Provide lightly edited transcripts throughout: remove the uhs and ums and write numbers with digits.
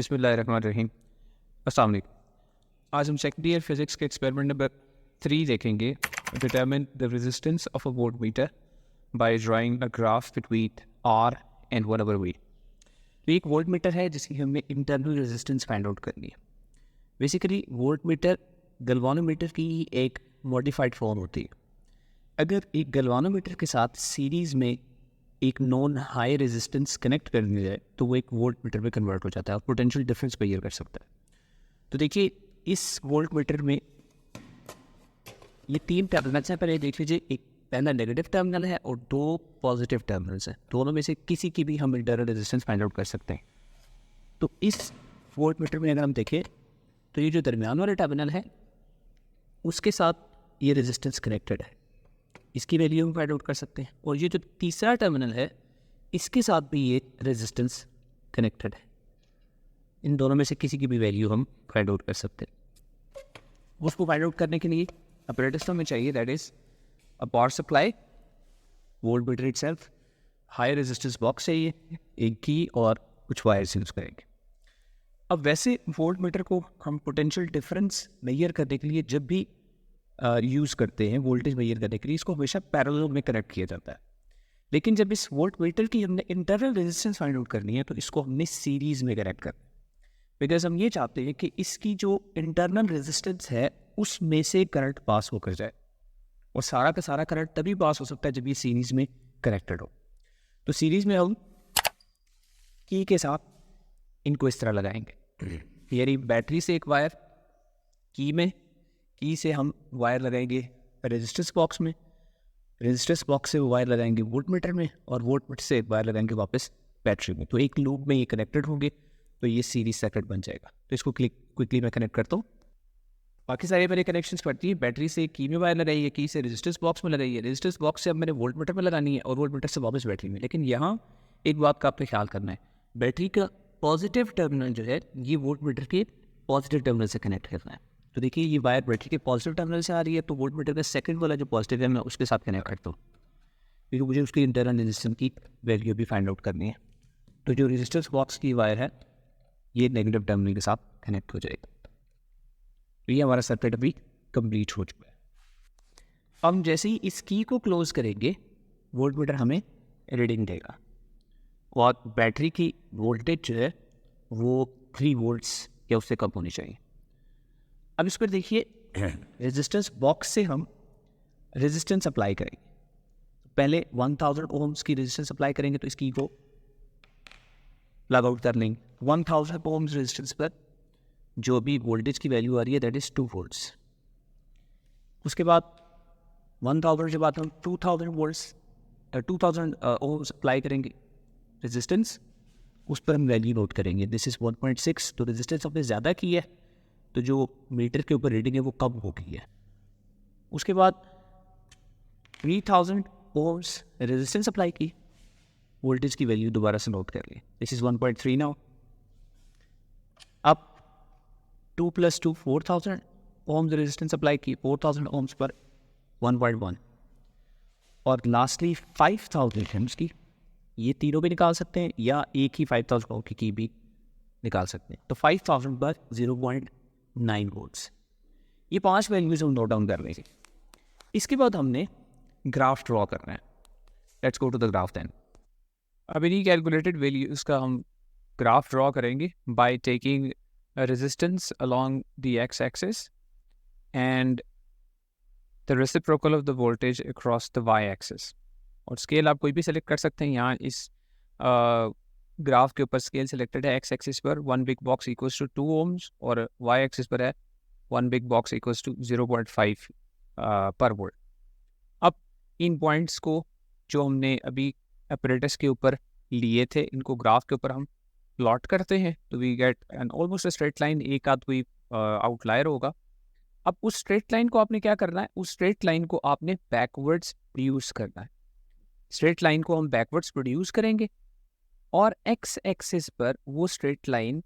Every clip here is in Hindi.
बिस्मिल्लाहिर्रहमानिर्रहीम। अस्सलाम वालेकुम। आज हम सेकेंड ईयर फिजिक्स के एक्सपेरिमेंट नंबर 3 देखेंगे। Determine the resistance of a voltmeter by drawing a graph between R and 1/V। तो एक वोल्ट मीटर है जिसकी हमें इंटरनल रेजिस्टेंस फाइंड आउट करनी है। बेसिकली वोल्ट मीटर गैल्वानोमीटर की एक मॉडिफाइड फॉर्म होती है। अगर एक गैल्वानोमीटर के साथ सीरीज़ में एक नॉन हाई रेजिस्टेंस कनेक्ट कर दी जाए तो वो एक वोल्ट मीटर में कन्वर्ट हो जाता है और पोटेंशियल डिफरेंस मेजर कर सकता है। तो देखिए इस वोल्ट मीटर में ये 3 टर्मिनल्स हैं। पहले देख लीजिए, एक पहला नेगेटिव टर्मिनल है और 2 पॉजिटिव टर्मिनल्स हैं। दोनों में से किसी की भी हम इंटरनल रेजिस्टेंस फाइंड आउट कर सकते हैं। तो इस वोल्ट मीटर में अगर हम देखें तो ये जो दरमियान वाला टर्मिनल है उसके साथ ये रेजिस्टेंस कनेक्टेड है, इसकी वैल्यू हम फाइंड आउट कर सकते हैं। और ये जो तीसरा टर्मिनल है इसके साथ भी ये रेजिस्टेंस कनेक्टेड है। इन दोनों में से किसी की भी वैल्यू हम फाइंड आउट कर सकते हैं। उसको फाइंड आउट करने के लिए अपरेटस हमें चाहिए, that is a power supply, volt meter itself, high resistance box चाहिए, एक की और कुछ वायर्स यूज करेंगे। अब वैसे वोल्ट मीटर को हम पोटेंशियल डिफरेंस मेजर करने के लिए जब भी यूज़ करते हैं, वोल्टेज मेजर करने के लिए इसको हमेशा पैरेलल में कनेक्ट किया जाता है। लेकिन जब इस वोल्ट मीटर की हमने इंटरनल रेजिस्टेंस फाइंड आउट करनी है तो इसको हमने सीरीज़ में कनेक्ट करना है, बिकॉज हम ये चाहते हैं कि इसकी जो इंटरनल रेजिस्टेंस है उसमें से करंट पास होकर जाए। और सारा का सारा करंट तभी पास हो सकता है जब ये सीरीज़ में कनेक्टेड हो। तो सीरीज़ में हम की के साथ इनको इस तरह लगाएंगे, यानी बैटरी से एक वायर की से हम वायर लगाएंगे रेजिस्टेंस बॉक्स में, रेजिस्टेंस बॉक्स से वायर लगाएंगे वोल्ट मीटर में, और वोल्ट मीटर से वायर लगाएंगे वापस बैटरी में। तो एक लूप में ये कनेक्टेड होंगे, तो ये सीरीज सर्किट बन जाएगा। तो इसको क्विकली मैं कनेक्ट करता हूँ। बाकी सारे मेरे कनेक्शंस पड़ती है, बैटरी से की में वायर लगाई है, की से रेजिस्टेंस बॉक्स में लगाई है, रेजिस्टेंस बॉक्स से अब मैंने वोल्ट मीटर में लगानी है और वोल्ट मीटर से वापस बैटरी में। लेकिन यहाँ एक बात का आपको ख्याल करना है, बैटरी का पॉजिटिव टर्मिनल जो है ये वोल्ट मीटर के पॉजिटिव टर्मिनल से कनेक्ट करना है। तो देखिए ये वायर बैटरी के पॉजिटिव टर्मिनल से आ रही है, तो वोल्ट मीटर का सेकंड वाला जो पॉजिटिव है मैं उसके साथ कनेक्ट करता हूँ, क्योंकि मुझे उसकी इंटरनल रेजिस्टेंस की वैल्यू भी फाइंड आउट करनी है। तो जो रेजिस्टेंस बॉक्स की वायर है ये नेगेटिव टर्मिनल के साथ कनेक्ट हो जाएगा। तो ये हमारा सर्किट अभी कंप्लीट हो चुका है। हम जैसे ही इस की को क्लोज करेंगे वोल्ट मीटर हमें रीडिंग देगा और बैटरी की वोल्टेज जो है वो 3 वोल्ट्स या उससे कम होनी चाहिए। अब इस पर देखिए, रेजिस्टेंस बॉक्स से हम रेजिस्टेंस अप्लाई करेंगे। पहले 1000 ओम्स की रेजिस्टेंस अप्लाई करेंगे, तो इसकी को लॉग आउट कर लेंगे। 1000 ओम्स रेजिस्टेंस पर जो भी वोल्टेज की वैल्यू आ रही है दैट इज 2 वोल्ट्स। उसके बाद 1000 के बाद हम 2000 वोल्ट्स 2000 ओम्स अप्लाई करेंगे रेजिस्टेंस, उस पर हम वैल्यू नोट करेंगे। This is 1.6। तो रेजिस्टेंस हमने ज़्यादा की है तो जो मीटर के ऊपर रीडिंग है वो कम हो गई है। उसके बाद 3000 ओम्स रेजिस्टेंस अप्लाई की, वोल्टेज की वैल्यू दोबारा से नोट कर लें। This is 1.3 now. अब 2 + 2 4000 ओम्स रेजिस्टेंस अप्लाई की, 4000 ओम्स पर 1.1। और लास्टली 5000 ओम्स की, ये तीनों भी निकाल सकते हैं या एक ही 5000 ओम की भी निकाल सकते हैं। तो 5000 पर 0.9 वोल्ट्स। ये 5 वैल्यूज हम नोट डाउन कर लेंगे। इसके बाद हमने ग्राफ ड्रॉ करना है। Let's go to the graph then. अब इन्हीं कैलकुलेटेड वैल्यूज का हम ग्राफ ड्रॉ करेंगे by taking resistance along the X axis and the reciprocal of the voltage across the Y axis. और स्केल आप कोई भी सेलेक्ट कर सकते हैं। यहाँ इस ग्राफ के ऊपर स्केल सेलेक्टेड है। एक्स एक्सिस पर 1 big box equals to 2 ohms और वाई एक्सिस पर है 1 बिग बॉक्स इक्वल्स टू 0.5 पर वोल्ट। अब इन पॉइंट्स को जो हमने अभी अपरेटस के ऊपर लिए थे इनको ग्राफ के ऊपर हम प्लॉट करते हैं, तो we get an almost straight line. एक आध कोई आउटलायर होगा। अब उस स्ट्रेट लाइन को आपने क्या करना है, उस स्ट्रेट लाइन को आपने बैकवर्ड्स प्रोड्यूस करना है। स्ट्रेट लाइन को हम बैकवर्ड्स प्रोड्यूस करेंगे और एक्स एक्सिस पर वो स्ट्रेट लाइन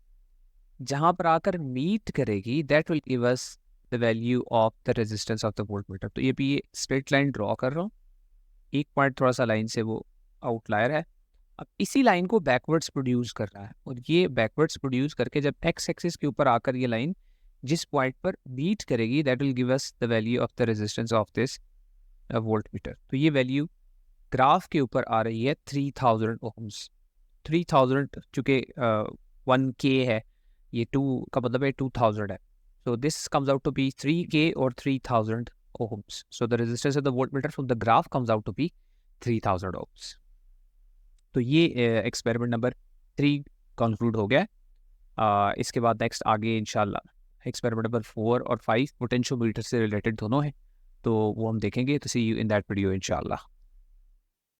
जहां पर आकर मीट करेगी that will give us the value of the resistance of the volt meter. तो ये भी ये स्ट्रेट लाइन ड्रॉ कर रहा हूँ, एक पॉइंट थोड़ा सा लाइन से वो आउटलायर है अब इसी लाइन को बैकवर्ड्स प्रोड्यूस कर रहा है, और ये बैकवर्ड्स प्रोड्यूस करके जब एक्स एक्सिस के ऊपर आकर ये लाइन जिस पॉइंट पर बीट करेगी, that will give us the value of the resistance of this volt meter. तो ये वैल्यू ग्राफ के ऊपर आ रही है 3000 ओम्स। 3000 चूँकि 1K है, ये 2 का मतलब है 2000 है, so this comes out to be 3K or 3000 ohms. So the resistance of the voltmeter from the graph comes out to be 3000 ohms. तो ये एक्सपेरिमेंट नंबर 3 कंक्लूड हो गया। इसके बाद नेक्स्ट आगे इंशाल्लाह एक्सपेरिमेंट नंबर 4 और 5 पोटेंशियोमीटर से रिलेटेड दोनों हैं, तो वो हम देखेंगे। तो सी यू इन दैट वीडियो इंशाल्लाह।